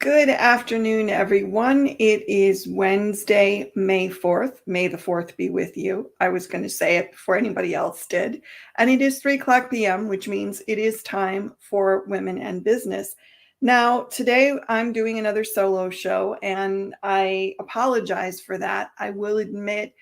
Good afternoon, everyone. It is Wednesday, May 4th. May the 4th be with you. I was going to say it before anybody else did. And it is 3 o'clock p.m., which means it is time for Women and Business. Now, today I'm doing another solo show, and I apologize for that. I will admit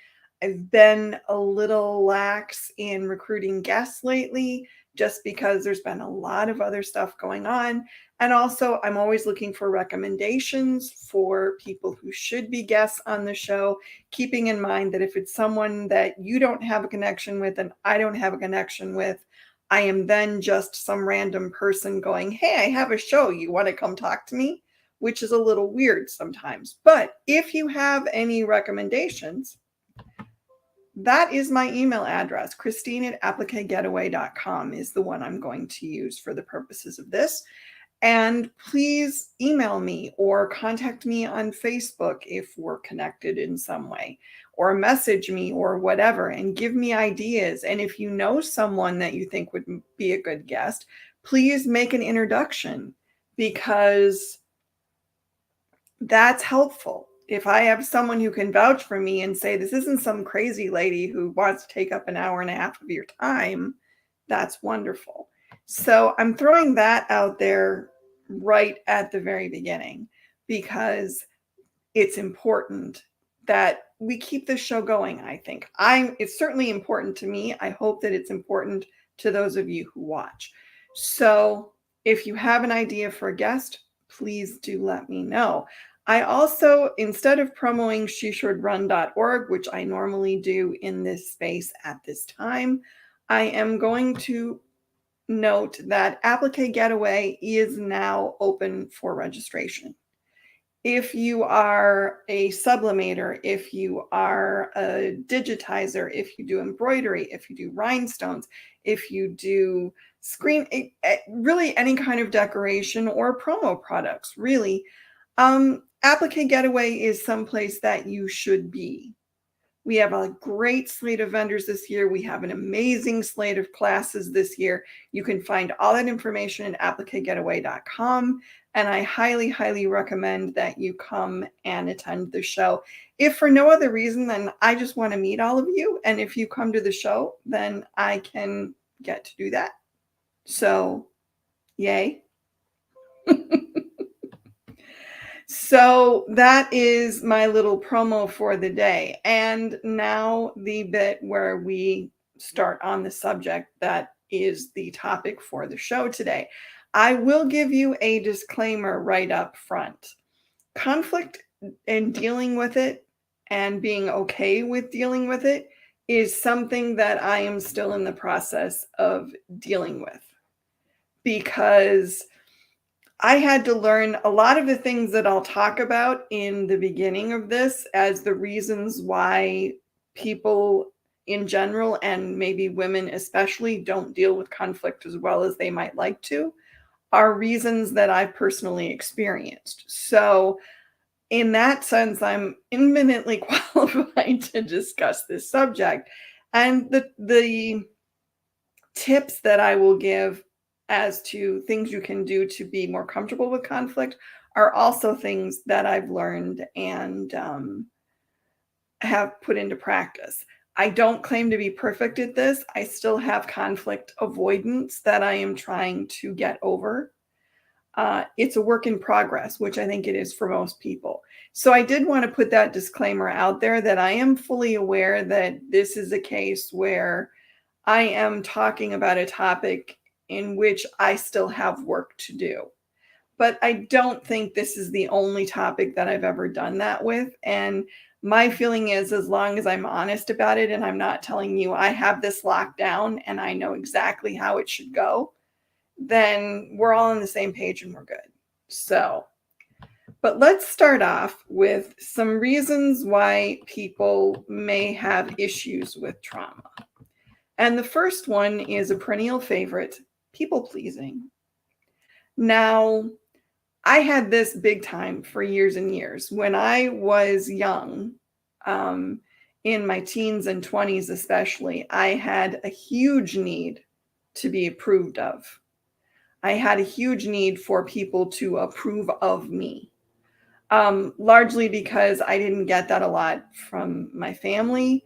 I've been a little lax in recruiting guests lately, just because there's been a lot of other stuff going on. And also, I'm always looking for recommendations for people who should be guests on the show, keeping in mind that if it's someone that you don't have a connection with and I don't have a connection with, I am then just some random person going, hey, I have a show. You want to come talk to me? Which is a little weird sometimes. But if you have any recommendations, that is my email address. Christine@appliquegetaway.com is the one I'm going to use for the purposes of this. And please email me or contact me on Facebook if we're connected in some way, or message me or whatever, and give me ideas. And if you know someone that you think would be a good guest, please make an introduction, because that's helpful. If I have someone who can vouch for me and say, this isn't some crazy lady who wants to take up an hour and a half of your time, that's wonderful. So I'm throwing that out there right at the very beginning, because it's important that we keep this show going. I think it's certainly important to me. I hope that it's important to those of you who watch. So if you have an idea for a guest, please do let me know. I also, instead of promoting sheshouldrun.org, which I normally do in this space at this time, I am going to note that Applique Getaway is now open for registration. If you are a sublimator, if you are a digitizer, if you do embroidery, if you do rhinestones, if you do really any kind of decoration or promo products, really, Applique Getaway is someplace that you should be. We have a great slate of vendors this year. We have an amazing slate of classes this year. You can find all that information at appliquegetaway.com. And I highly, highly recommend that you come and attend the show. If for no other reason than I just want to meet all of you, and if you come to the show, then I can get to do that. So, yay. So that is my little promo for the day. And now the bit where we start on the subject that is the topic for the show today. I will give you a disclaimer right up front. Conflict and dealing with it and being okay with dealing with it is something that I am still in the process of dealing with, because I had to learn a lot of the things that I'll talk about in the beginning of this as the reasons why people in general, and maybe women especially, don't deal with conflict as well as they might like to, are reasons that I've personally experienced. So in that sense, I'm eminently qualified to discuss this subject. And the tips that I will give as to things you can do to be more comfortable with conflict are also things that I've learned and have put into practice. I don't claim to be perfect at this. I still have conflict avoidance that I am trying to get over. It's a work in progress, which I think it is for most people. So I did want to put that disclaimer out there that I am fully aware that this is a case where I am talking about a topic in which I still have work to do. But I don't think this is the only topic that I've ever done that with. And my feeling is, as long as I'm honest about it and I'm not telling you I have this locked down and I know exactly how it should go, then we're all on the same page and we're good. So, but let's start off with some reasons why people may have issues with trauma. And the first one is a perennial favorite: people pleasing. Now, I had this big time for years and years. When I was young, in my teens and 20s especially, I had a huge need to be approved of. I had a huge need for people to approve of me. largely because I didn't get that a lot from my family.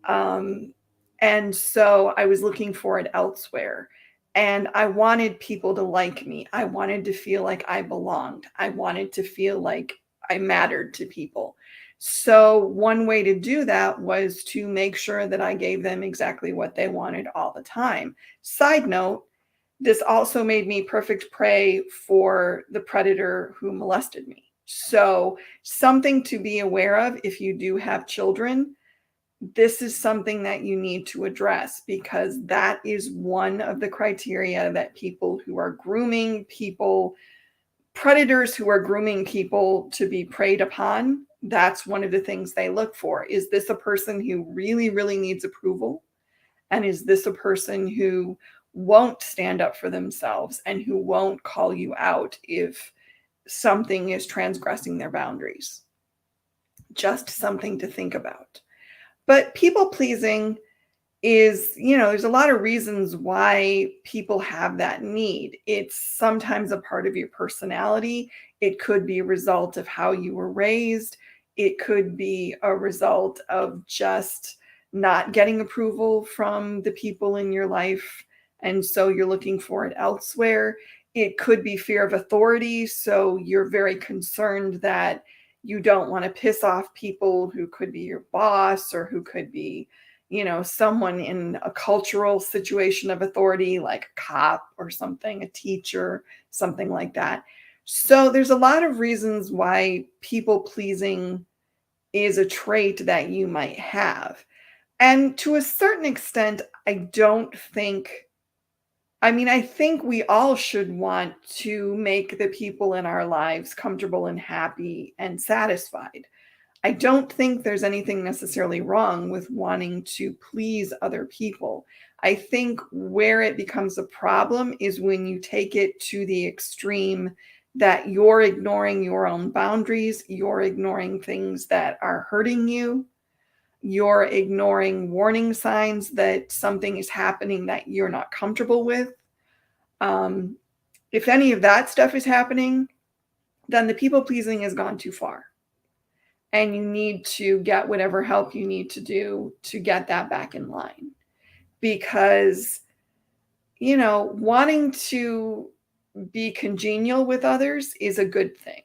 Um, and so I was looking for it elsewhere. And I wanted people to like me. I wanted to feel like I belonged. I wanted to feel like I mattered to people. So, one way to do that was to make sure that I gave them exactly what they wanted all the time. Side note, this also made me perfect prey for the predator who molested me. So, something to be aware of if you do have children, this is something that you need to address because that is one of the criteria that people who are grooming people, predators who are grooming people to be preyed upon, that's one of the things they look for. Is this a person who really, really needs approval? And is this a person who won't stand up for themselves and who won't call you out if something is transgressing their boundaries? Just something to think about. But people pleasing is, there's a lot of reasons why people have that need. It's sometimes a part of your personality. It could be a result of how you were raised. It could be a result of just not getting approval from the people in your life. And so you're looking for it elsewhere. It could be fear of authority. So you're very concerned that you don't want to piss off people who could be your boss or who could be someone in a cultural situation of authority, like a cop or something, a teacher, something like that. So there's a lot of reasons why people pleasing is a trait that you might have. And to a certain extent, I think we all should want to make the people in our lives comfortable and happy and satisfied. I don't think there's anything necessarily wrong with wanting to please other people. I think where it becomes a problem is when you take it to the extreme that you're ignoring your own boundaries, you're ignoring things that are hurting you, you're ignoring warning signs that something is happening that you're not comfortable with. Um, if any of that stuff is happening, then the people pleasing has gone too far. And you need to get whatever help you need to do to get that back in line. Because, wanting to be congenial with others is a good thing.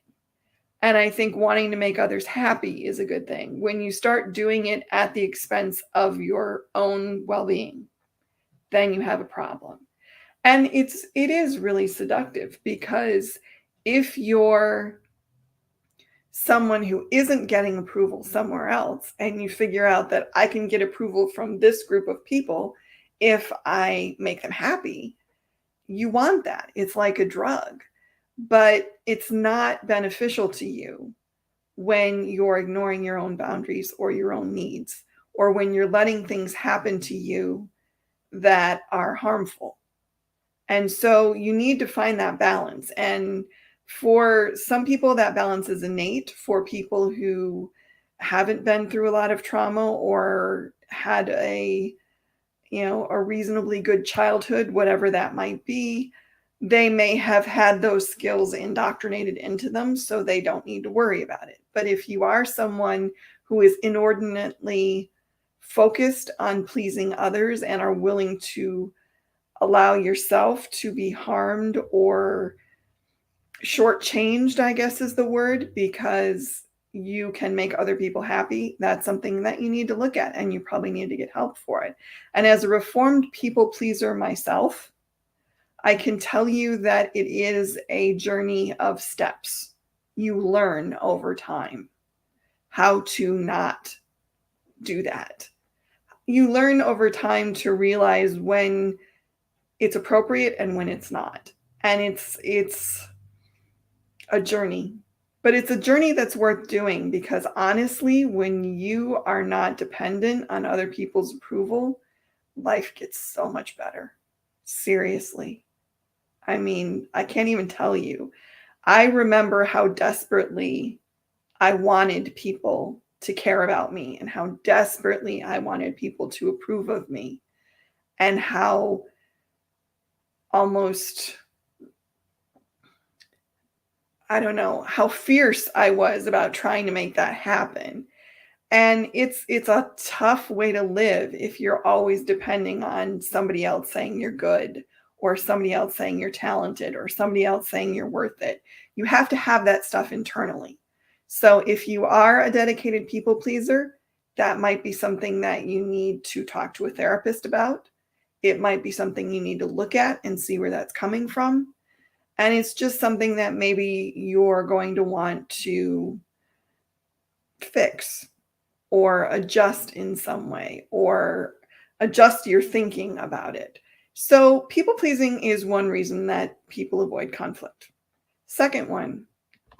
And I think wanting to make others happy is a good thing. When you start doing it at the expense of your own well-being, then you have a problem. And it is really seductive because if you're someone who isn't getting approval somewhere else and you figure out that I can get approval from this group of people if I make them happy, you want that. It's like a drug, but it's not beneficial to you when you're ignoring your own boundaries or your own needs, or when you're letting things happen to you that are harmful. And so you need to find that balance. And for some people, that balance is innate. For people who haven't been through a lot of trauma or had a reasonably good childhood, whatever that might be, they may have had those skills indoctrinated into them, so they don't need to worry about it. But if you are someone who is inordinately focused on pleasing others and are willing to allow yourself to be harmed or shortchanged, I guess is the word, because you can make other people happy, that's something that you need to look at, and you probably need to get help for it. And as a reformed people pleaser myself, I can tell you that it is a journey of steps. You learn over time how to not do that. You learn over time to realize when it's appropriate and when it's not. And it's a journey, but it's a journey that's worth doing because honestly, when you are not dependent on other people's approval, life gets so much better. Seriously. I mean, I can't even tell you. I remember how desperately I wanted people to care about me and how desperately I wanted people to approve of me and how almost I don't know, how fierce I was about trying to make that happen. And it's a tough way to live if you're always depending on somebody else saying you're good, or somebody else saying you're talented, or somebody else saying you're worth it. You have to have that stuff internally. So if you are a dedicated people pleaser, that might be something that you need to talk to a therapist about. It might be something you need to look at and see where that's coming from. And it's just something that maybe you're going to want to fix or adjust in some way, or adjust your thinking about it. So, people pleasing is one reason that people avoid conflict. Second one,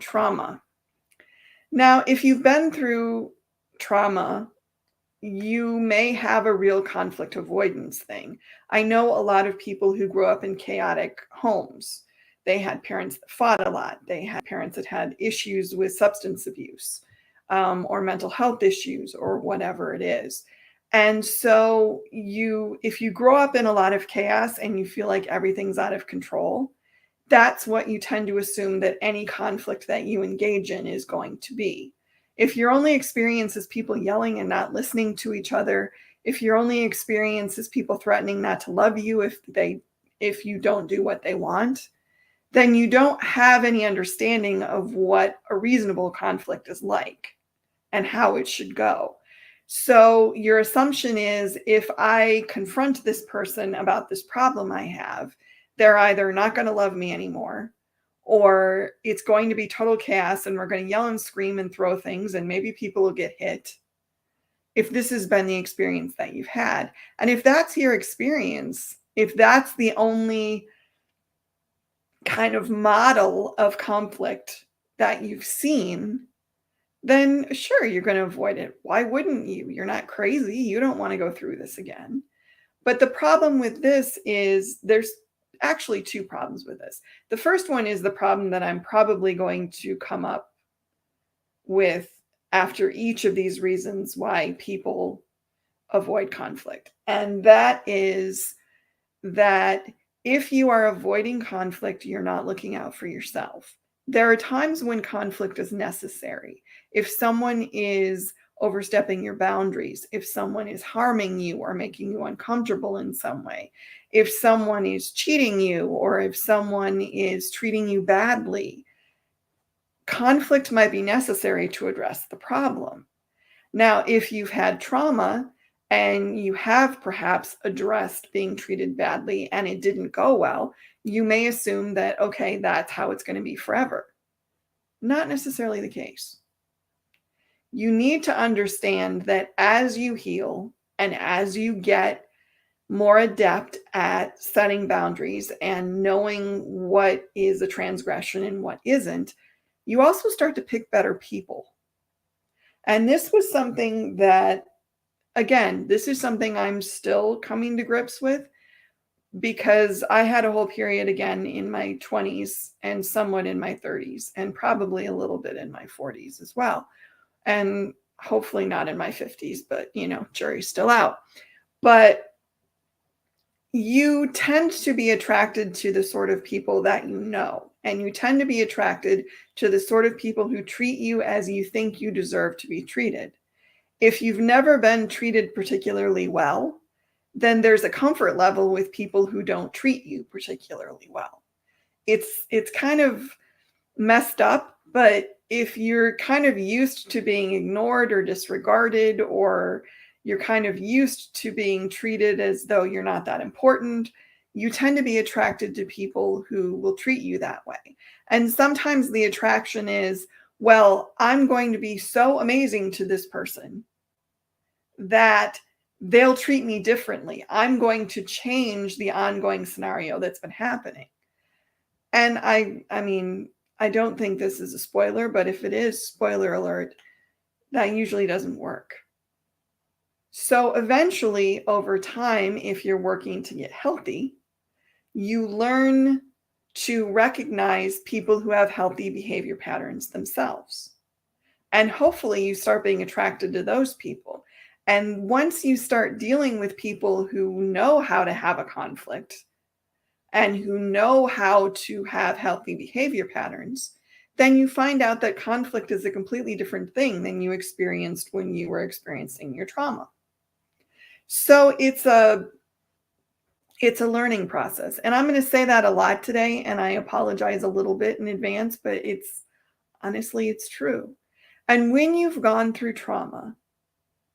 trauma. Now, if you've been through trauma, you may have a real conflict avoidance thing. I know a lot of people who grew up in chaotic homes. They had parents that fought a lot. They had parents that had issues with substance abuse, or mental health issues, or whatever it is. And so if you grow up in a lot of chaos and you feel like everything's out of control, that's what you tend to assume that any conflict that you engage in is going to be. If your only experience is people yelling and not listening to each other, if your only experience is people threatening not to love you if you don't do what they want, then you don't have any understanding of what a reasonable conflict is like and how it should go. So your assumption is, if I confront this person about this problem I have, they're either not going to love me anymore, or it's going to be total chaos and we're going to yell and scream and throw things and maybe people will get hit. If this has been the experience that you've had, and if that's your experience, if that's the only kind of model of conflict that you've seen, then sure, you're going to avoid it. Why wouldn't you? You're not crazy. You don't want to go through this again. But the problem with this is, there's actually two problems with this. The first one is the problem that I'm probably going to come up with after each of these reasons why people avoid conflict. And that is that if you are avoiding conflict, you're not looking out for yourself. There are times when conflict is necessary. If someone is overstepping your boundaries, if someone is harming you or making you uncomfortable in some way, if someone is cheating you, or if someone is treating you badly, conflict might be necessary to address the problem. Now, if you've had trauma and you have perhaps addressed being treated badly and it didn't go well, you may assume that, okay, that's how it's going to be forever. Not necessarily the case. You need to understand that as you heal and as you get more adept at setting boundaries and knowing what is a transgression and what isn't, you also start to pick better people. And this was something that, again, this is something I'm still coming to grips with, because I had a whole period again in my 20s and somewhat in my 30s and probably a little bit in my 40s as well. And hopefully not in my 50s, but jury's still out. But you tend to be attracted to the sort of people that you know, and you tend to be attracted to the sort of people who treat you as you think you deserve to be treated. If you've never been treated particularly well, then there's a comfort level with people who don't treat you particularly well. It's kind of messed up, but if you're kind of used to being ignored or disregarded, or you're kind of used to being treated as though you're not that important, you tend to be attracted to people who will treat you that way. And sometimes the attraction is, well, I'm going to be so amazing to this person that they'll treat me differently. I'm going to change the ongoing scenario that's been happening. And I mean, I don't think this is a spoiler, but if it is, spoiler alert, that usually doesn't work. So eventually, over time, if you're working to get healthy, you learn to recognize people who have healthy behavior patterns themselves. And hopefully you start being attracted to those people. And once you start dealing with people who know how to have a conflict and who know how to have healthy behavior patterns, then you find out that conflict is a completely different thing than you experienced when you were experiencing your trauma. So it's a learning process. And I'm going to say that a lot today, and I apologize a little bit in advance, but it's honestly, it's true. And when you've gone through trauma,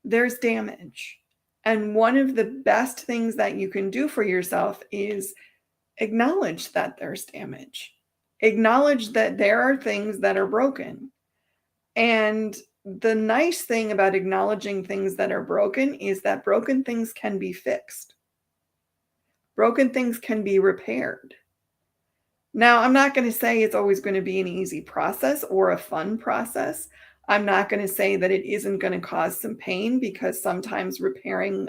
there's damage. And one of the best things that you can do for yourself is acknowledge that there's damage. Acknowledge that there are things that are broken. And the nice thing about acknowledging things that are broken is that broken things can be fixed. Broken things can be repaired. Now, I'm not going to say it's always going to be an easy process or a fun process. I'm not going to say that it isn't going to cause some pain, because sometimes repairing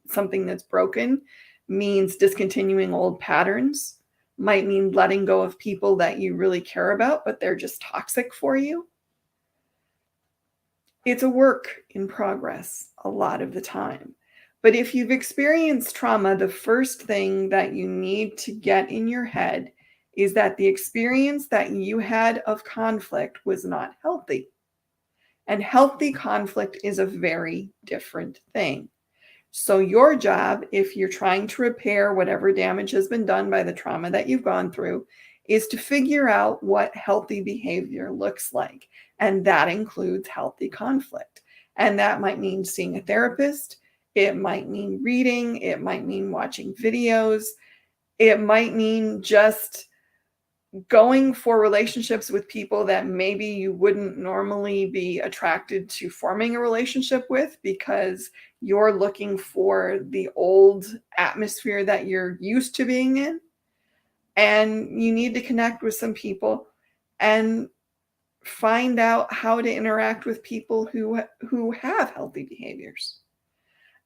something that's broken means discontinuing old patterns, might mean letting go of people that you really care about, but they're just toxic for you. It's a work in progress a lot of the time. But if you've experienced trauma, the first thing that you need to get in your head is that the experience that you had of conflict was not healthy. And healthy conflict is a very different thing. So your job, if you're trying to repair whatever damage has been done by the trauma that you've gone through, is to figure out what healthy behavior looks like. And that includes healthy conflict. And that might mean seeing a therapist. It might mean reading. It might mean watching videos. It might mean just going for relationships with people that maybe you wouldn't normally be attracted to forming a relationship with, because you're looking for the old atmosphere that you're used to being in. And you need to connect with some people and find out how to interact with people who have healthy behaviors.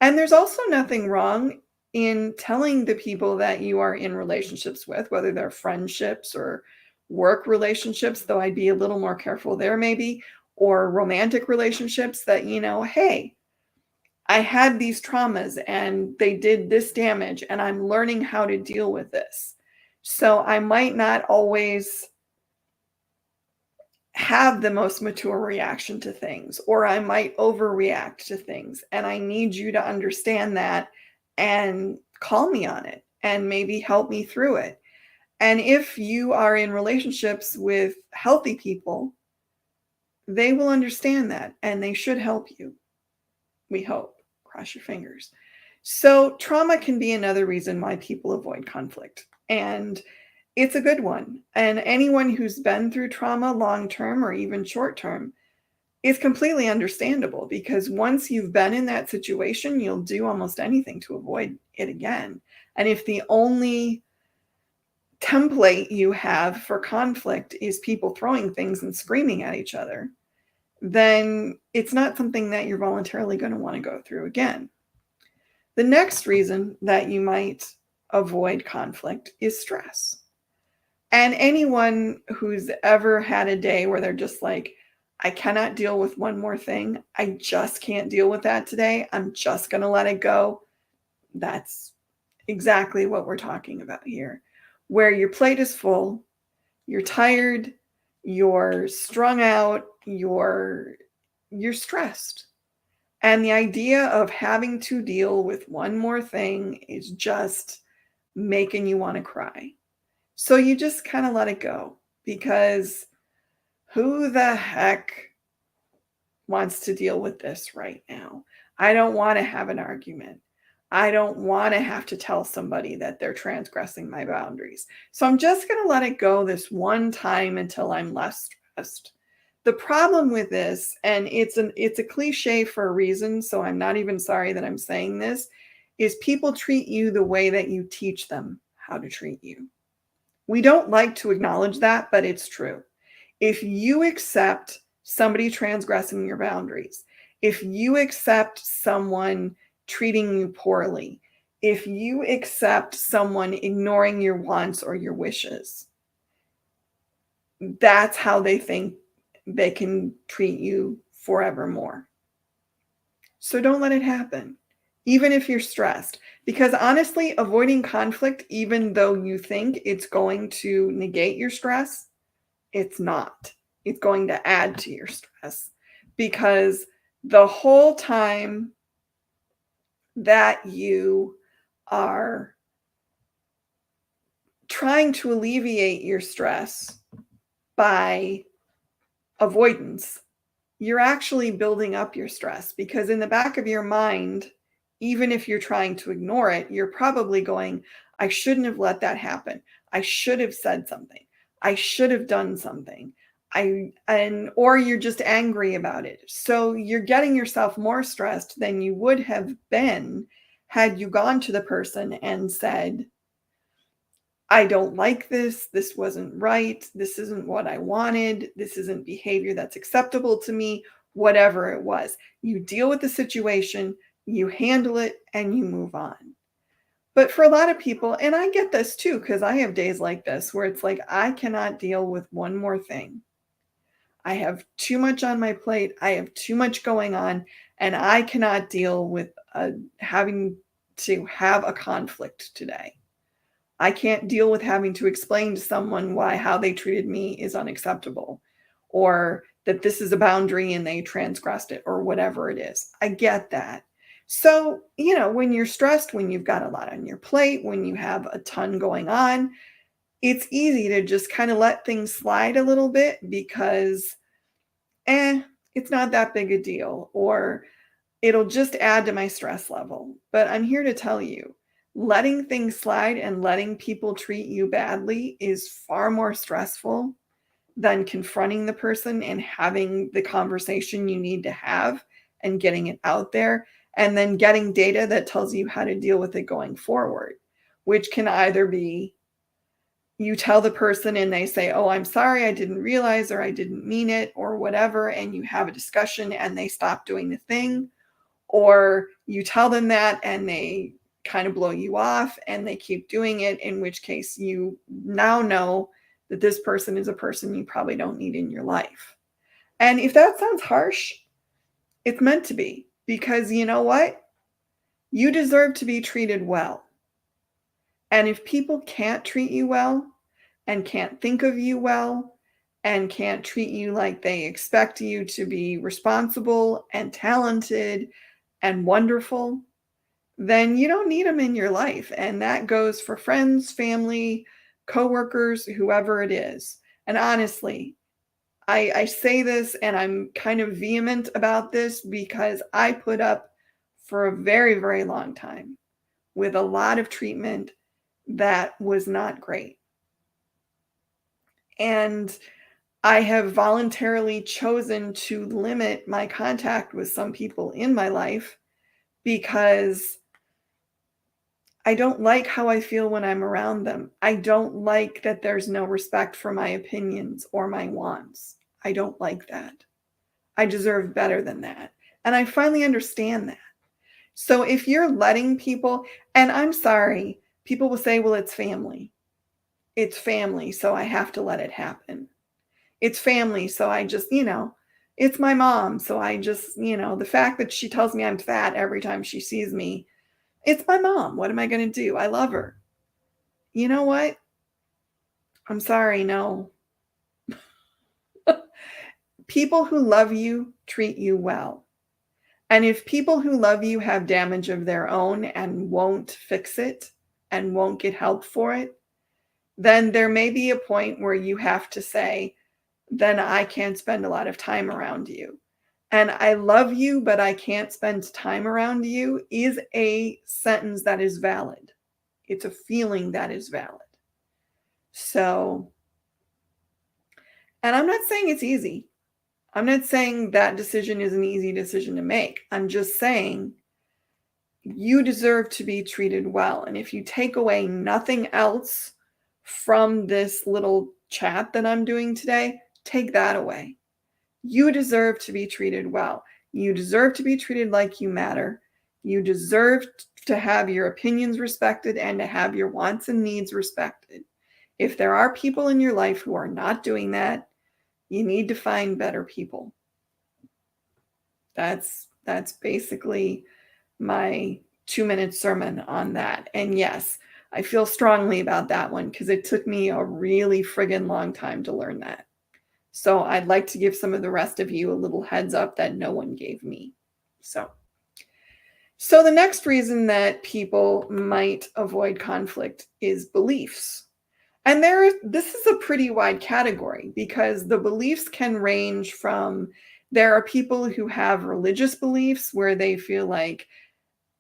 And there's also nothing wrong in telling the people that you are in relationships with, whether they're friendships or work relationships, though I'd be a little more careful there maybe, or romantic relationships, that, hey, I had these traumas and they did this damage and I'm learning how to deal with this. So I might not always have the most mature reaction to things, or I might overreact to things. And I need you to understand that and call me on it and maybe help me through it. And if you are in relationships with healthy people, they will understand that and they should help you. We hope. Cross your fingers. So trauma can be another reason why people avoid conflict. And it's a good one. And anyone who's been through trauma long-term or even short-term is completely understandable, because once you've been in that situation, you'll do almost anything to avoid it again. And if the only template you have for conflict is people throwing things and screaming at each other, then it's not something that you're voluntarily going to want to go through again. The next reason that you might avoid conflict is stress. And anyone who's ever had a day where they're just like, I cannot deal with one more thing. I just can't deal with that today. I'm just going to let it go. That's exactly what we're talking about here, where your plate is full, you're tired, you're strung out, you're stressed. And the idea of having to deal with one more thing is just making you want to cry. So you just kind of let it go, because who the heck wants to deal with this right now? I don't want to have an argument. I don't want to have to tell somebody that they're transgressing my boundaries. So I'm just going to let it go this one time until I'm less stressed. The problem with this, and it's a cliche for a reason, so I'm not even sorry that I'm saying this, is people treat you the way that you teach them how to treat you. We don't like to acknowledge that, but it's true. If you accept somebody transgressing your boundaries, if you accept someone treating you poorly, if you accept someone ignoring your wants or your wishes, that's how they think they can treat you forevermore. So don't let it happen, even if you're stressed. Because honestly, avoiding conflict, even though you think it's going to negate your stress, it's not. It's going to add to your stress because the whole time that you are trying to alleviate your stress by avoidance, you're actually building up your stress because in the back of your mind, even if you're trying to ignore it, you're probably going, I shouldn't have let that happen. I should have said something. I should have done something. Or you're just angry about it. So you're getting yourself more stressed than you would have been had you gone to the person and said, I don't like this. This wasn't right. This isn't what I wanted. This isn't behavior that's acceptable to me, whatever it was. You deal with the situation, you handle it, and you move on. But for a lot of people, and I get this too, because I have days like this where it's like, I cannot deal with one more thing. I have too much on my plate. I have too much going on, and I cannot deal with having to have a conflict today. I can't deal with having to explain to someone why how they treated me is unacceptable or that this is a boundary and they transgressed it or whatever it is. I get that. So, when you're stressed, when you've got a lot on your plate, when you have a ton going on, it's easy to just kind of let things slide a little bit because, it's not that big a deal, or it'll just add to my stress level. But I'm here to tell you, letting things slide and letting people treat you badly is far more stressful than confronting the person and having the conversation you need to have and getting it out there and then getting data that tells you how to deal with it going forward, which can either be you tell the person and they say, oh, I'm sorry, I didn't realize, or I didn't mean it, or whatever, and you have a discussion and they stop doing the thing, or you tell them that and they kind of blow you off and they keep doing it, in which case you now know that this person is a person you probably don't need in your life. And if that sounds harsh, it's meant to be, because you know what? You deserve to be treated well. And if people can't treat you well and can't think of you well and can't treat you like they expect you to be responsible and talented and wonderful, then you don't need them in your life. And that goes for friends, family, coworkers, whoever it is. And honestly, I say this and I'm kind of vehement about this because I put up for a very, very long time with a lot of treatment that was not great. And I have voluntarily chosen to limit my contact with some people in my life because I don't like how I feel when I'm around them. I don't like that there's no respect for my opinions or my wants. I don't like that. I deserve better than that. And I finally understand that. So if you're letting people, and I'm sorry, people will say, well, it's family. It's family, so I have to let it happen. It's family, so I just, it's my mom, so I just, the fact that she tells me I'm fat every time she sees me, it's my mom. What am I going to do? I love her. You know what? I'm sorry, no. People who love you treat you well. And if people who love you have damage of their own and won't fix it and won't get help for it, then there may be a point where you have to say, then I can't spend a lot of time around you. And I love you, but I can't spend time around you is a sentence that is valid. It's a feeling that is valid. So, and I'm not saying it's easy. I'm not saying that decision is an easy decision to make. I'm just saying you deserve to be treated well. And if you take away nothing else from this little chat that I'm doing today, take that away. You deserve to be treated well. You deserve to be treated like you matter. You deserve to have your opinions respected and to have your wants and needs respected. If there are people in your life who are not doing that, you need to find better people. That's basically my 2-minute sermon on that. And yes, I feel strongly about that one because it took me a really friggin' long time to learn that. So I'd like to give some of the rest of you a little heads up that no one gave me. So the next reason that people might avoid conflict is beliefs. And this is a pretty wide category because the beliefs can range from there are people who have religious beliefs where they feel like,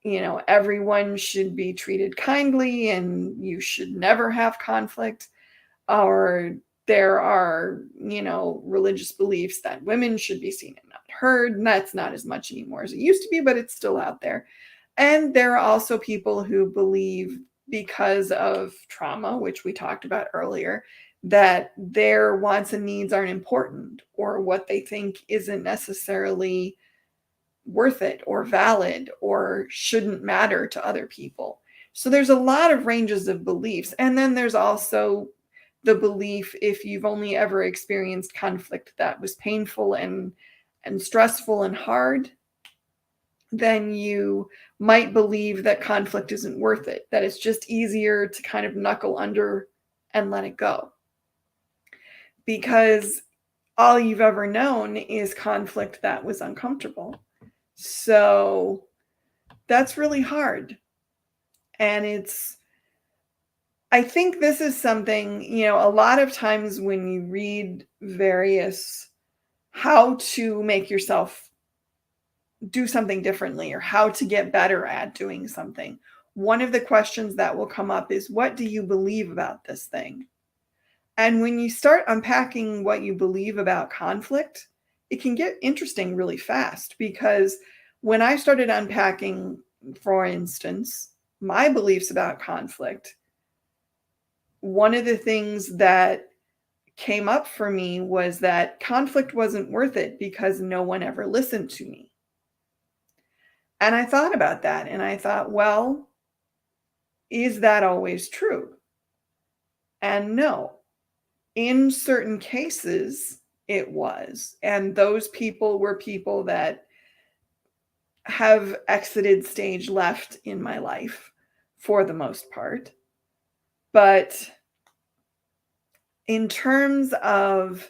everyone should be treated kindly and you should never have conflict. Or there are, religious beliefs that women should be seen and not heard. And that's not as much anymore as it used to be, but it's still out there. And there are also people who believe, because of trauma, which we talked about earlier, that their wants and needs aren't important, or what they think isn't necessarily worth it or valid or shouldn't matter to other people. So there's a lot of ranges of beliefs. And then there's also the belief, if you've only ever experienced conflict that was painful and stressful and hard, then you might believe that conflict isn't worth it, that it's just easier to kind of knuckle under and let it go. Because all you've ever known is conflict that was uncomfortable. So that's really hard. And I think this is something, a lot of times when you read various how to make yourself do something differently or how to get better at doing something, one of the questions that will come up is, what do you believe about this thing? And when you start unpacking what you believe about conflict, it can get interesting really fast, because when I started unpacking, for instance, my beliefs about conflict, one of the things that came up for me was that conflict wasn't worth it because no one ever listened to me. And I thought about that and I thought, well, is that always true? And no, in certain cases it was. And those people were people that have exited stage left in my life for the most part. But in terms of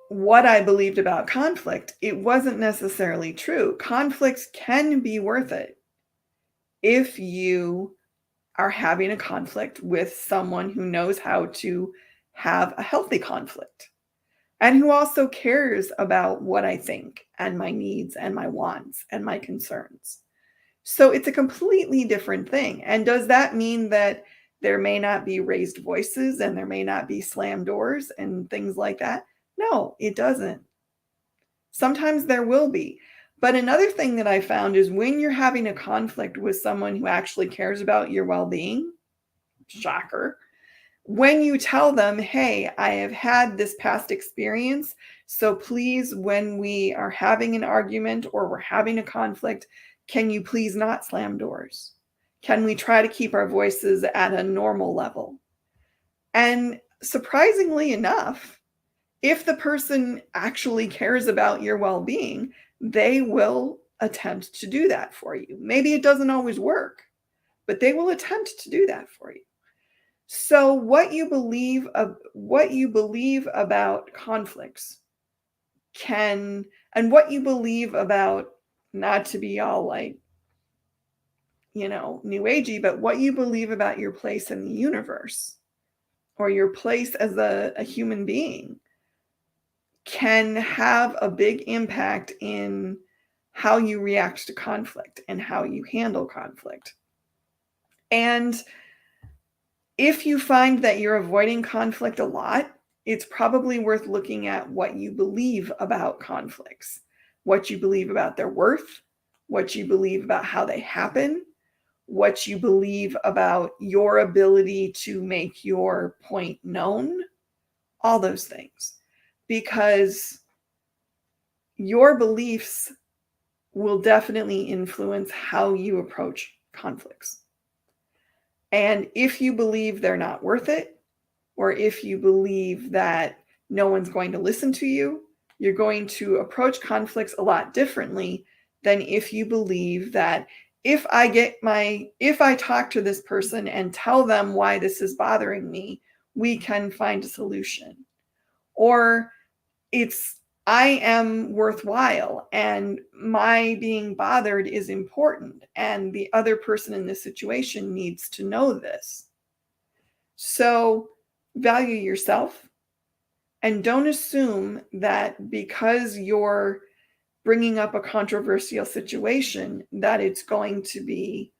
what I believed about conflict, it wasn't necessarily true. Conflicts can be worth it if you are having a conflict with someone who knows how to have a healthy conflict and who also cares about what I think and my needs and my wants and my concerns. So it's a completely different thing. And does that mean that there may not be raised voices and there may not be slammed doors and things like that? No, it doesn't. Sometimes there will be. But another thing that I found is when you're having a conflict with someone who actually cares about your well-being, shocker, when you tell them, hey, I have had this past experience, so please, when we are having an argument or we're having a conflict, can you please not slam doors? Can we try to keep our voices at a normal level? And surprisingly enough, if the person actually cares about your well-being, they will attempt to do that for you. Maybe it doesn't always work, but they will attempt to do that for you. So what you believe about conflicts and what you believe about, not to be all like, new agey, but what you believe about your place in the universe or your place as a human being can have a big impact in how you react to conflict and how you handle conflict. And if you find that you're avoiding conflict a lot, it's probably worth looking at what you believe about conflicts, what you believe about their worth, what you believe about how they happen, what you believe about your ability to make your point known, all those things. Because your beliefs will definitely influence how you approach conflicts. And if you believe they're not worth it, or if you believe that no one's going to listen to you, you're going to approach conflicts a lot differently than if you believe that if I talk to this person and tell them why this is bothering me, we can find a solution. or it's I am worthwhile and my being bothered is important and the other person in this situation needs to know this. So value yourself and don't assume that because you're bringing up a controversial situation that it's going to be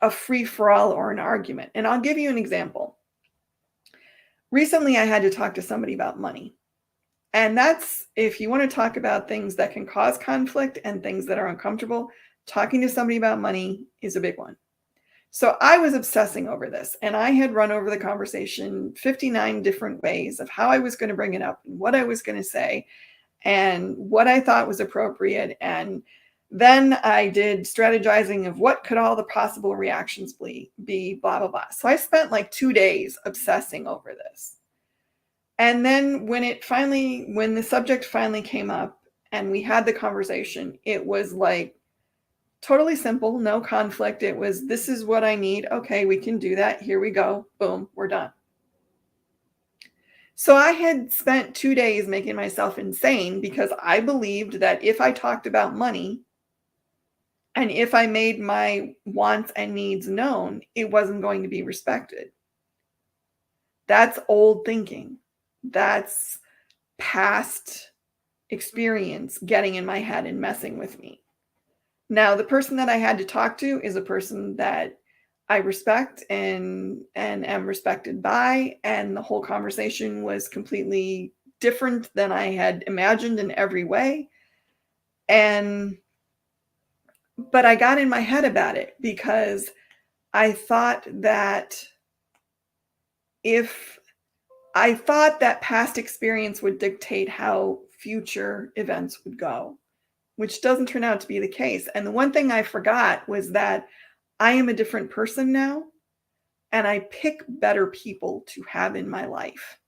a free-for-all or an argument. And I'll give you an example. Recently, I had to talk to somebody about money. And that's, if you want to talk about things that can cause conflict and things that are uncomfortable, talking to somebody about money is a big one. So I was obsessing over this, and I had run over the conversation 59 different ways of how I was going to bring it up and what I was going to say and what I thought was appropriate. And then I did strategizing of what could all the possible reactions be, blah, blah, blah. So I spent like 2 days obsessing over this. And then when the subject finally came up and we had the conversation, it was like totally simple, no conflict. It was, this is what I need. Okay, we can do that. Here we go. Boom, we're done. So I had spent 2 days making myself insane because I believed that if I talked about money and if I made my wants and needs known, it wasn't going to be respected. That's old thinking. That's past experience getting in my head and messing with me. Now, the person that I had to talk to is a person that I respect and am respected by, and the whole conversation was completely different than I had imagined in every way. But I got in my head about it because I thought that past experience would dictate how future events would go, which doesn't turn out to be the case. And the one thing I forgot was that I am a different person now, and I pick better people to have in my life,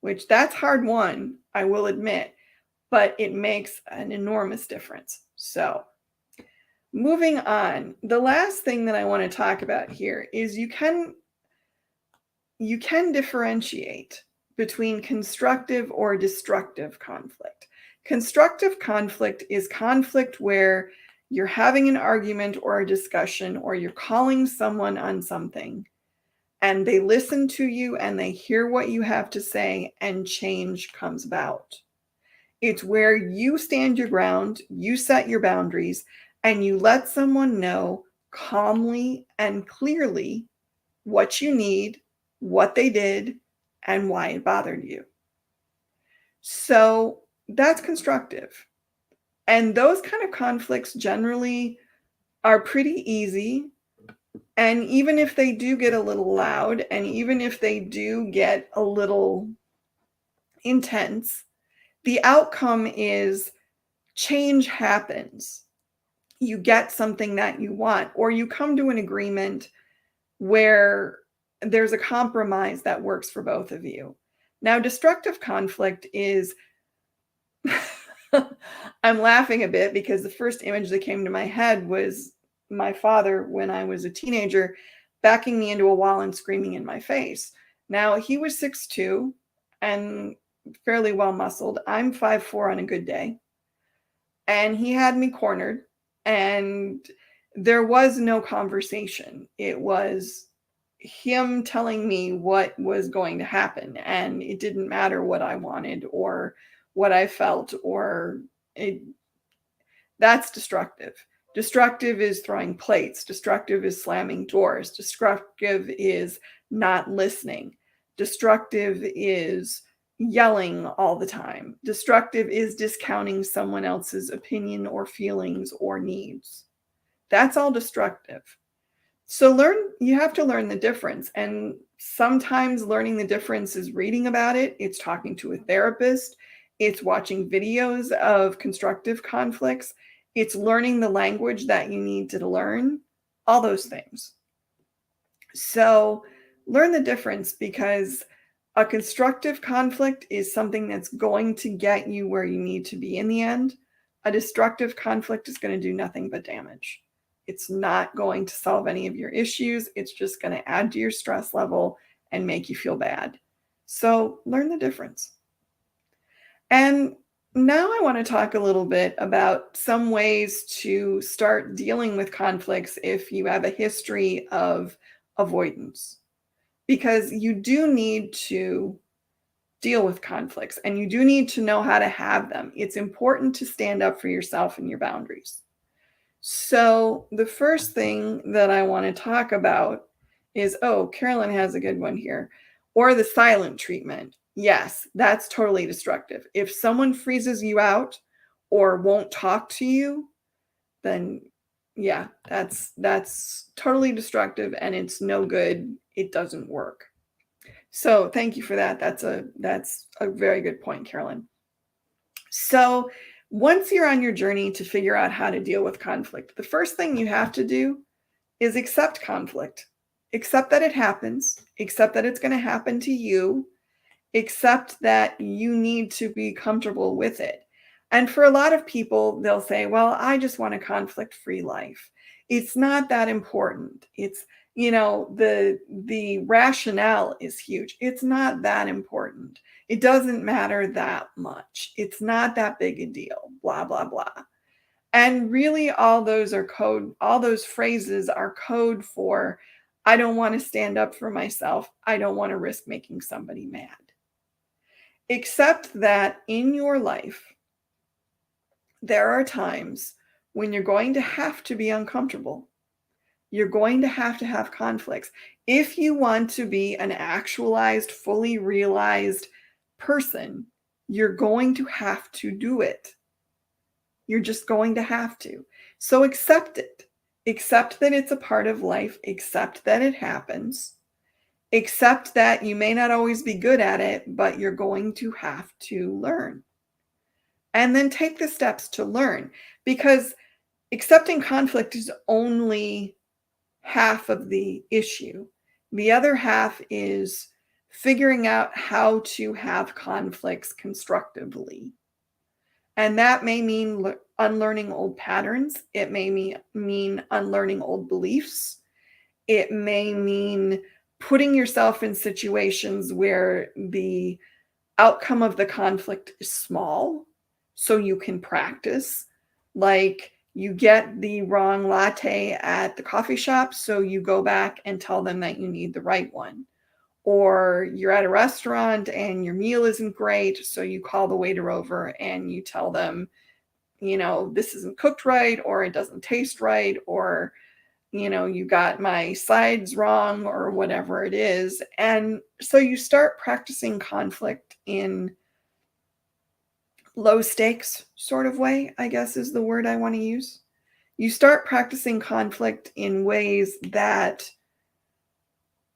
which that's hard won, I will admit, but it makes an enormous difference. So moving on, the last thing that I want to talk about here is you can differentiate between constructive or destructive conflict. Constructive conflict is conflict where you're having an argument or a discussion, or you're calling someone on something, and they listen to you and they hear what you have to say, and change comes about. It's where you stand your ground, you set your boundaries, and you let someone know calmly and clearly what you need, what they did, and why it bothered you. So that's constructive. And those kind of conflicts generally are pretty easy. And even if they do get a little loud, and even if they do get a little intense, the outcome is change happens. You get something that you want, or you come to an agreement where there's a compromise that works for both of you. Now, destructive conflict is I'm laughing a bit because the first image that came to my head was my father when I was a teenager backing me into a wall and screaming in my face. Now, he was 6'2" and fairly well muscled. I'm 5'4" on a good day. And he had me cornered, and there was no conversation. It was him telling me what was going to happen, and it didn't matter what I wanted or what I felt, that's destructive. Destructive is throwing plates. Destructive is slamming doors. Destructive is not listening. Destructive is yelling all the time. Destructive is discounting someone else's opinion or feelings or needs. That's all destructive. So you have to learn the difference. And sometimes learning the difference is reading about it. It's talking to a therapist. It's watching videos of constructive conflicts. It's learning the language that you need to learn, all those things. So learn the difference, because a constructive conflict is something that's going to get you where you need to be in the end. A destructive conflict is going to do nothing but damage. It's not going to solve any of your issues. It's just going to add to your stress level and make you feel bad. So learn the difference. And now I want to talk a little bit about some ways to start dealing with conflicts if you have a history of avoidance, because you do need to deal with conflicts and you do need to know how to have them. It's important to stand up for yourself and your boundaries. So, the first thing that I want to talk about is, oh, Carolyn has a good one here, or the silent treatment. Yes, that's totally destructive. If someone freezes you out or won't talk to you, then yeah, that's totally destructive and it's no good. It doesn't work. So, thank you for that. That's a very good point, Carolyn. So, once you're on your journey to figure out how to deal with conflict, the first thing you have to do is accept conflict. Accept that it happens, accept that it's going to happen to you, accept that you need to be comfortable with it. And for a lot of people, they'll say, well, I just want a conflict free life. It's not that important. It's, the rationale is huge. It's not that important. It doesn't matter that much. It's not that big a deal, blah, blah, blah. And really, all those phrases are code for I don't want to stand up for myself. I don't want to risk making somebody mad. Except that in your life, there are times when you're going to have to be uncomfortable. You're going to have conflicts. If you want to be an actualized, fully realized person, you're going to have to do it. You're just going to have to. So accept it. Accept that it's a part of life. Accept that it happens. Accept that you may not always be good at it, but you're going to have to learn. And then take the steps to learn, because accepting conflict is only half of the issue. The other half is figuring out how to have conflicts constructively. And that may mean unlearning old patterns. It may mean unlearning old beliefs. It may mean putting yourself in situations where the outcome of the conflict is small so you can practice. Like, you get the wrong latte at the coffee shop, so you go back and tell them that you need the right one. Or you're at a restaurant and your meal isn't great, so you call the waiter over and you tell them, this isn't cooked right, or it doesn't taste right, or, you got my sides wrong, or whatever it is. And so you start practicing conflict in low stakes sort of way, I guess is the word I want to use. You start practicing conflict in ways that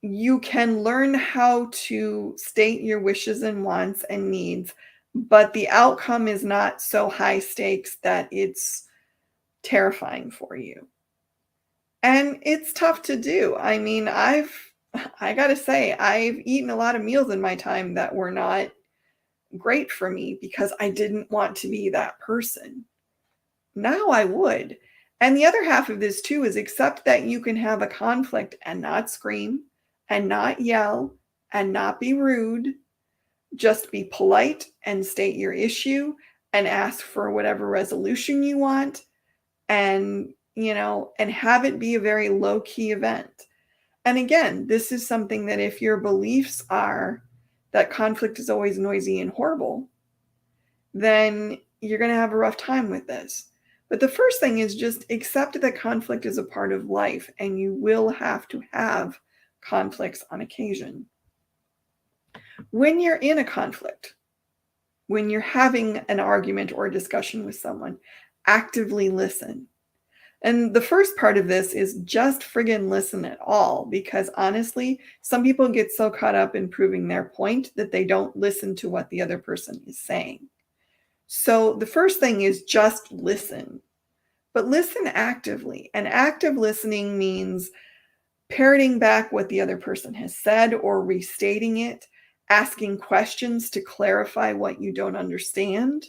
you can learn how to state your wishes and wants and needs, but the outcome is not so high stakes that it's terrifying for you. And it's tough to do. I mean, I gotta say, I've eaten a lot of meals in my time that were not great for me because I didn't want to be that person. Now I would. And the other half of this too is accept that you can have a conflict and not scream and not yell and not be rude. Just be polite and state your issue and ask for whatever resolution you want, and, and have it be a very low key event. And again, this is something that if your beliefs are that conflict is always noisy and horrible, then you're going to have a rough time with this. But the first thing is just accept that conflict is a part of life and you will have to have conflicts on occasion. When you're in a conflict, when you're having an argument or a discussion with someone, actively listen. And the first part of this is just friggin' listen at all, because honestly, some people get so caught up in proving their point that they don't listen to what the other person is saying. So the first thing is just listen, but listen actively. And active listening means parroting back what the other person has said or restating it, asking questions to clarify what you don't understand,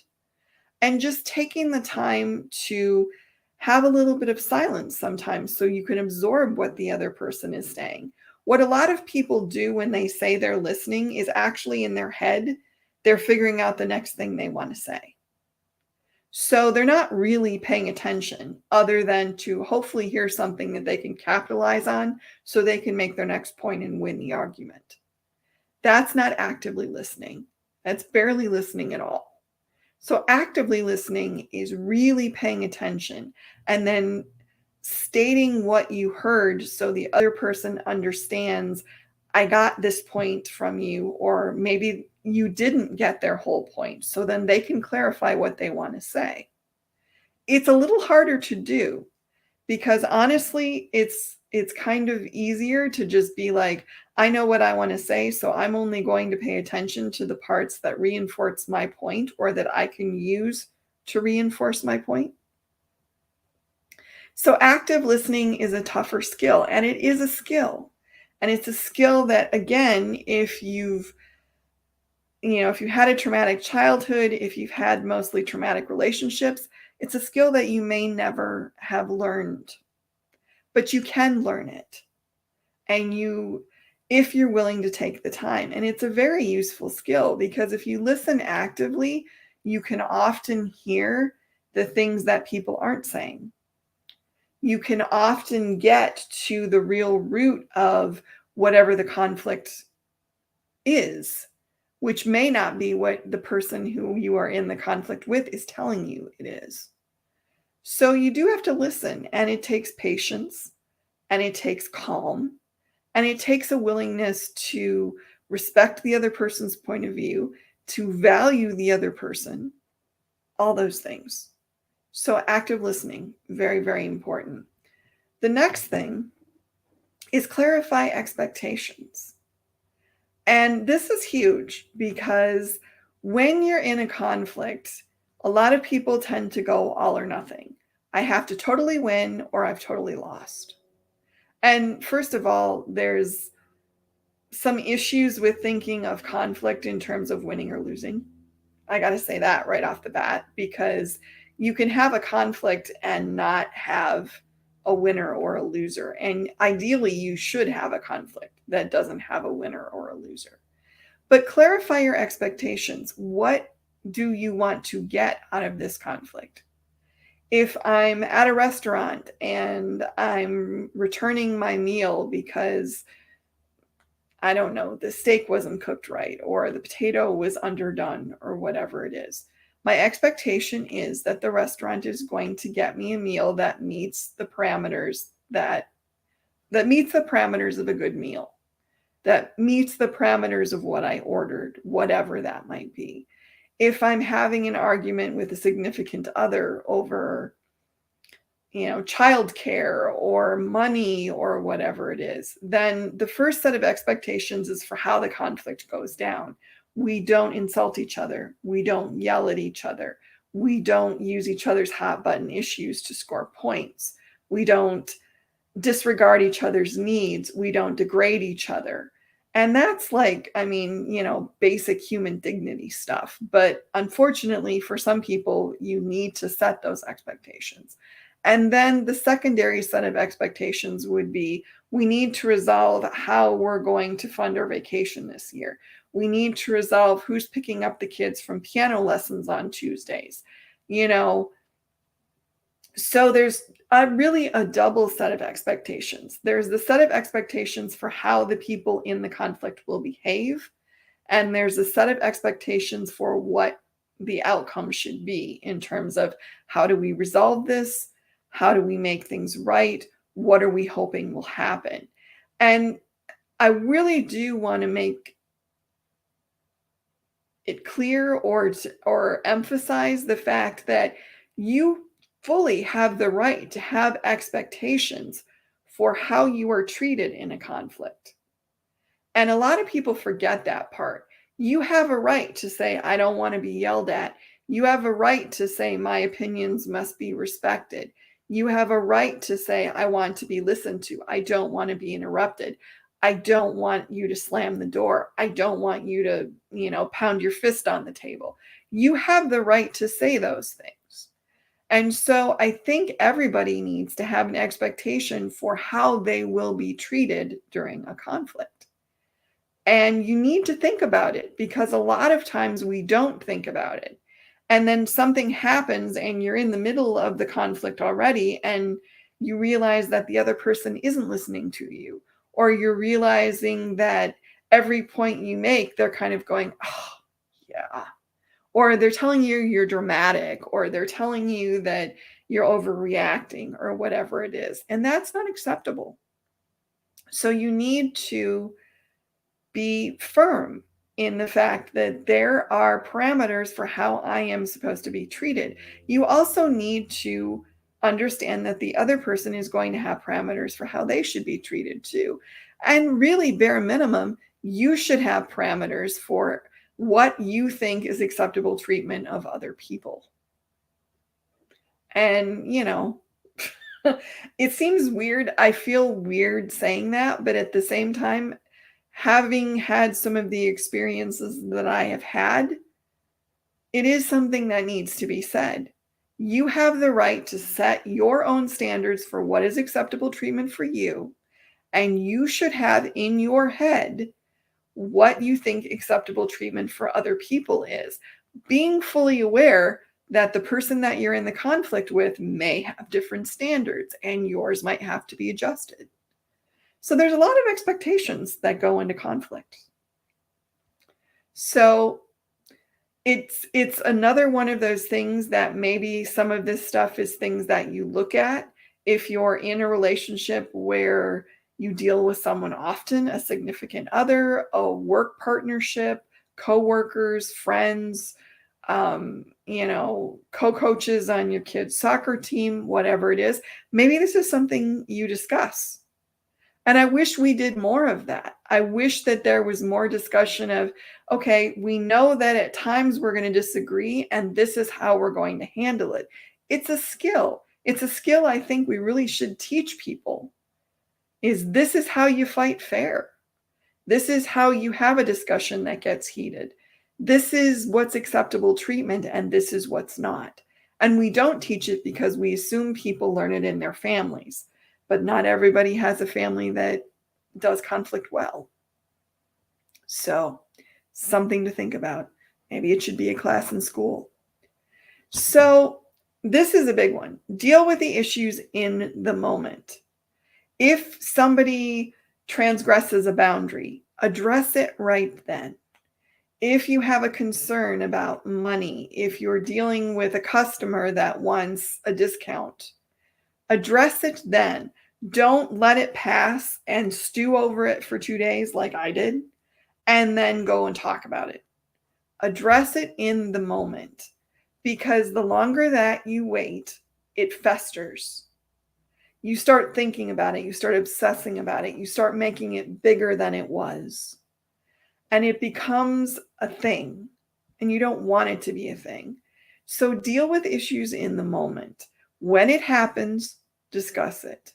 and just taking the time to have a little bit of silence sometimes so you can absorb what the other person is saying. What a lot of people do when they say they're listening is actually in their head, They're figuring out the next thing they want to say. So they're not really paying attention other than to hopefully hear something that they can capitalize on so they can make their next point and win the argument. That's not actively listening. That's barely listening at all. So actively listening is really paying attention and then stating what you heard so the other person understands, I got this point from you, or maybe you didn't get their whole point. So then they can clarify what they want to say. It's a little harder to do because honestly, it's kind of easier to just be like, I know what I want to say, so I'm only going to pay attention to the parts that reinforce my point or that I can use to reinforce my point. So active listening is a tougher skill, and it is a skill. And it's a skill that, again, if you had a traumatic childhood, if you've had mostly traumatic relationships, it's a skill that you may never have learned. But you can learn it. And if you're willing to take the time. And it's a very useful skill because if you listen actively, you can often hear the things that people aren't saying. You can often get to the real root of whatever the conflict is, which may not be what the person who you are in the conflict with is telling you it is. So you do have to listen, and it takes patience, and it takes calm, and it takes a willingness to respect the other person's point of view, to value the other person, all those things. So active listening, very, very important. The next thing is clarify expectations. And this is huge because when you're in a conflict, a lot of people tend to go all or nothing. I have to totally win or I've totally lost. And first of all, there's some issues with thinking of conflict in terms of winning or losing. I got to say that right off the bat, because you can have a conflict and not have a winner or a loser. And ideally, you should have a conflict that doesn't have a winner or a loser. But clarify your expectations. What do you want to get out of this conflict? If I'm at a restaurant and I'm returning my meal because, I don't know, the steak wasn't cooked right or the potato was underdone or whatever it is, my expectation is that the restaurant is going to get me a meal that meets the parameters that meets the parameters of a good meal, that meets the parameters of what I ordered, whatever that might be. If I'm having an argument with a significant other over, childcare or money or whatever it is, then the first set of expectations is for how the conflict goes down. We don't insult each other. We don't yell at each other. We don't use each other's hot button issues to score points. We don't disregard each other's needs. We don't degrade each other. And that's basic human dignity stuff. But unfortunately, for some people, you need to set those expectations. And then the secondary set of expectations would be, we need to resolve how we're going to fund our vacation this year. We need to resolve who's picking up the kids from piano lessons on Tuesdays. So there's really a double set of expectations. There's the set of expectations for how the people in the conflict will behave. And there's a set of expectations for what the outcome should be in terms of how do we resolve this? How do we make things right? What are we hoping will happen? And I really do want to make it clear or emphasize the fact that you fully have the right to have expectations for how you are treated in a conflict. And a lot of people forget that part. You have a right to say, I don't want to be yelled at. You have a right to say, my opinions must be respected. You have a right to say, I want to be listened to. I don't want to be interrupted. I don't want you to slam the door. I don't want you to, pound your fist on the table. You have the right to say those things. And so I think everybody needs to have an expectation for how they will be treated during a conflict. And you need to think about it, because a lot of times we don't think about it. And then something happens and you're in the middle of the conflict already, and you realize that the other person isn't listening to you, or you're realizing that every point you make, they're kind of going, oh, yeah. Or they're telling you you're dramatic, or they're telling you that you're overreacting, or whatever it is. And that's not acceptable. So you need to be firm in the fact that there are parameters for how I am supposed to be treated. You also need to understand that the other person is going to have parameters for how they should be treated too. And really, bare minimum, you should have parameters for what you think is acceptable treatment of other people. And, it seems weird. I feel weird saying that, but at the same time, having had some of the experiences that I have had, it is something that needs to be said. You have the right to set your own standards for what is acceptable treatment for you, and you should have in your head what you think acceptable treatment for other people is, being fully aware that the person that you're in the conflict with may have different standards and yours might have to be adjusted. So there's a lot of expectations that go into conflict. So it's another one of those things that maybe some of this stuff is things that you look at if you're in a relationship where you deal with someone often, a significant other, a work partnership, coworkers, friends, co-coaches on your kid's soccer team, whatever it is. Maybe this is something you discuss. And I wish we did more of that. I wish that there was more discussion of, okay, we know that at times we're going to disagree, and this is how we're going to handle it. It's a skill. It's a skill I think we really should teach people. This is how you fight fair. This is how you have a discussion that gets heated. This is what's acceptable treatment, and this is what's not. And we don't teach it because we assume people learn it in their families. But not everybody has a family that does conflict well. So, something to think about. Maybe it should be a class in school. So, this is a big one. Deal with the issues in the moment. If somebody transgresses a boundary, address it right then. If you have a concern about money, if you're dealing with a customer that wants a discount, address it then. Don't let it pass and stew over it for 2 days like I did, and then go and talk about it. Address it in the moment, because the longer that you wait, it festers. You start thinking about it. You start obsessing about it. You start making it bigger than it was. And it becomes a thing, and you don't want it to be a thing. So deal with issues in the moment. When it happens, discuss it.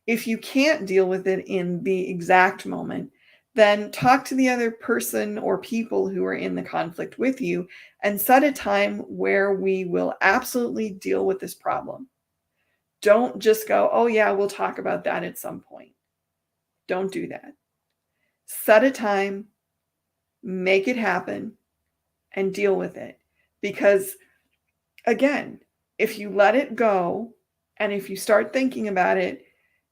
If you can't deal with it in the exact moment, then talk to the other person or people who are in the conflict with you and set a time where we will absolutely deal with this problem. Don't just go, oh yeah, we'll talk about that at some point. Don't do that. Set a time, make it happen, and deal with it. Because again, if you let it go and if you start thinking about it,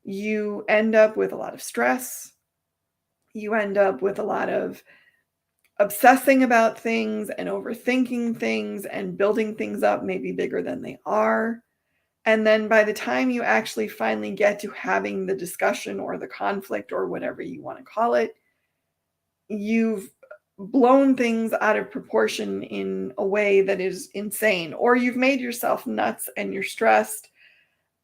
you end up with a lot of stress. You end up with a lot of obsessing about things and overthinking things and building things up maybe bigger than they are. And then by the time you actually finally get to having the discussion or the conflict or whatever you want to call it, you've blown things out of proportion in a way that is insane, or you've made yourself nuts and you're stressed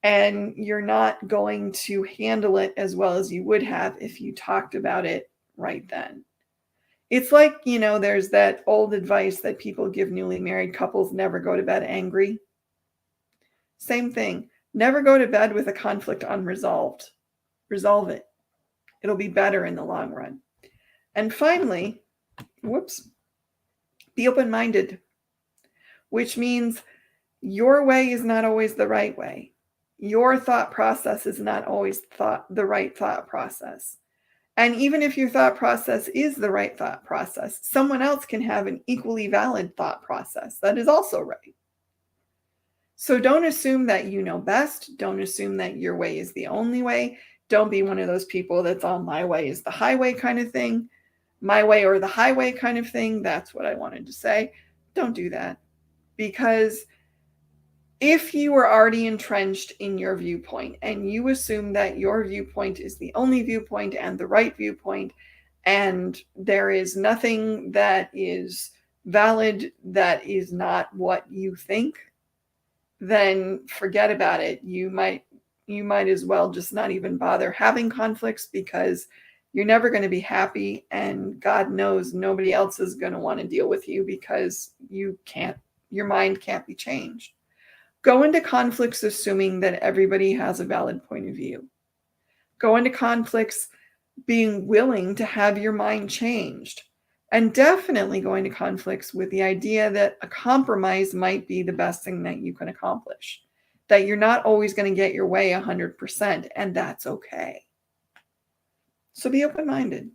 and you're not going to handle it as well as you would have if you talked about it right then. It's like, there's that old advice that people give newly married couples: never go to bed angry. Same thing. Never go to bed with a conflict unresolved. Resolve it. It'll be better in the long run. And finally, be open-minded, which means your way is not always the right way. Your thought process is not always the right thought process. And even if your thought process is the right thought process, someone else can have an equally valid thought process that is also right. So don't assume that you know best. Don't assume that your way is the only way. Don't be one of those people that's on my way is the highway kind of thing. My way or the highway kind of thing. That's what I wanted to say. Don't do that. Because if you are already entrenched in your viewpoint and you assume that your viewpoint is the only viewpoint and the right viewpoint, and there is nothing that is valid that is not what you think, then forget about it. You might as well just not even bother having conflicts, because you're never going to be happy, and God knows nobody else is going to want to deal with you because your mind can't be changed. Go into conflicts assuming that everybody has a valid point of view. Go into conflicts being willing to have your mind changed, and definitely go into conflicts with the idea that a compromise might be the best thing that you can accomplish, that you're not always going to get your way 100%, and that's okay. So be open-minded.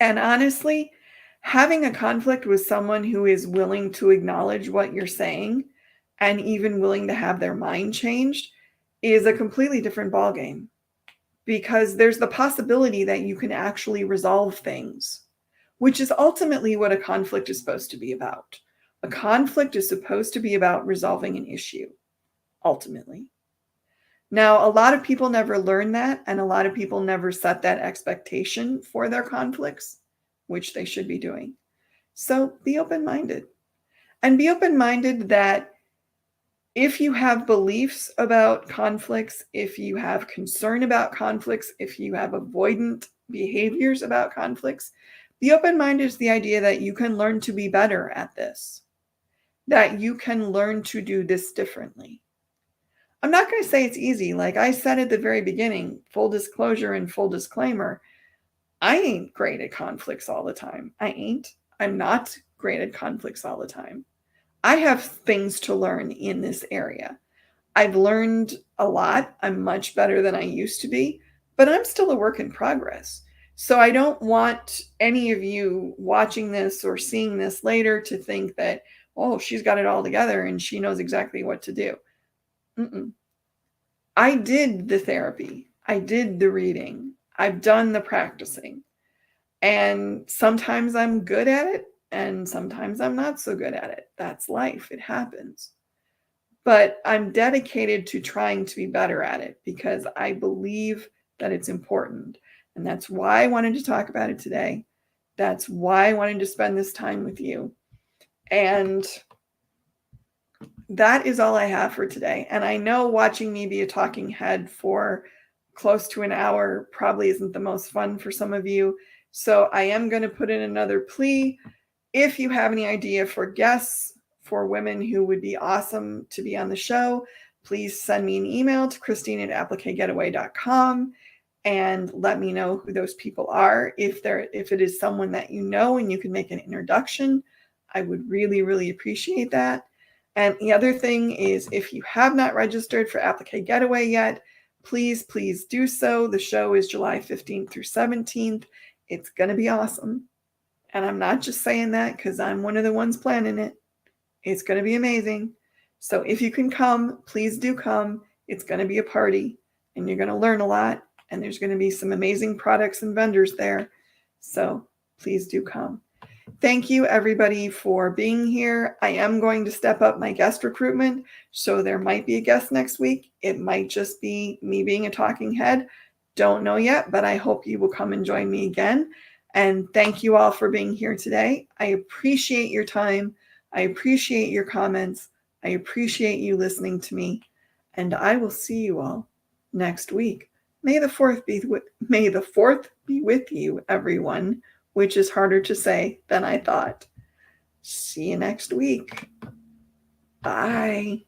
And honestly, having a conflict with someone who is willing to acknowledge what you're saying and even willing to have their mind changed is a completely different ballgame, because there's the possibility that you can actually resolve things, which is ultimately what a conflict is supposed to be about. A conflict is supposed to be about resolving an issue, ultimately. Now, a lot of people never learn that, and a lot of people never set that expectation for their conflicts, which they should be doing. So be open-minded. And be open-minded that if you have beliefs about conflicts, if you have concern about conflicts, if you have avoidant behaviors about conflicts, be open-minded is the idea that you can learn to be better at this, that you can learn to do this differently. I'm not going to say it's easy. Like I said at the very beginning, full disclosure and full disclaimer, I ain't great at conflicts all the time. I'm not great at conflicts all the time. I have things to learn in this area. I've learned a lot. I'm much better than I used to be, but I'm still a work in progress. So I don't want any of you watching this or seeing this later to think that, oh, she's got it all together and she knows exactly what to do. I did the therapy. I did the reading. I've done the practicing. And sometimes I'm good at it, and sometimes I'm not so good at it. That's life. It happens. But I'm dedicated to trying to be better at it because I believe that it's important. And that's why I wanted to talk about it today. That's why I wanted to spend this time with you. And that is all I have for today. And I know watching me be a talking head for close to an hour probably isn't the most fun for some of you. So I am going to put in another plea. If you have any idea for guests, for women who would be awesome to be on the show, please send me an email to christine@appliquegetaway.com and let me know who those people are. If it is someone that you know and you can make an introduction, I would really, really appreciate that. And the other thing is, if you have not registered for Applique Getaway yet, please, please do so. The show is July 15th through 17th. It's going to be awesome. And I'm not just saying that because I'm one of the ones planning it. It's going to be amazing. So if you can come, please do come. It's going to be a party and you're going to learn a lot. And there's going to be some amazing products and vendors there. So please do come. Thank you, everybody, for being here. I am going to step up my guest recruitment. So there might be a guest next week. It might just be me being a talking head. Don't know yet, but I hope you will come and join me again. And thank you all for being here today. I appreciate your time. I appreciate your comments. I appreciate you listening to me. And I will see you all next week. May the 4th be with you, everyone, which is harder to say than I thought. See you next week. Bye.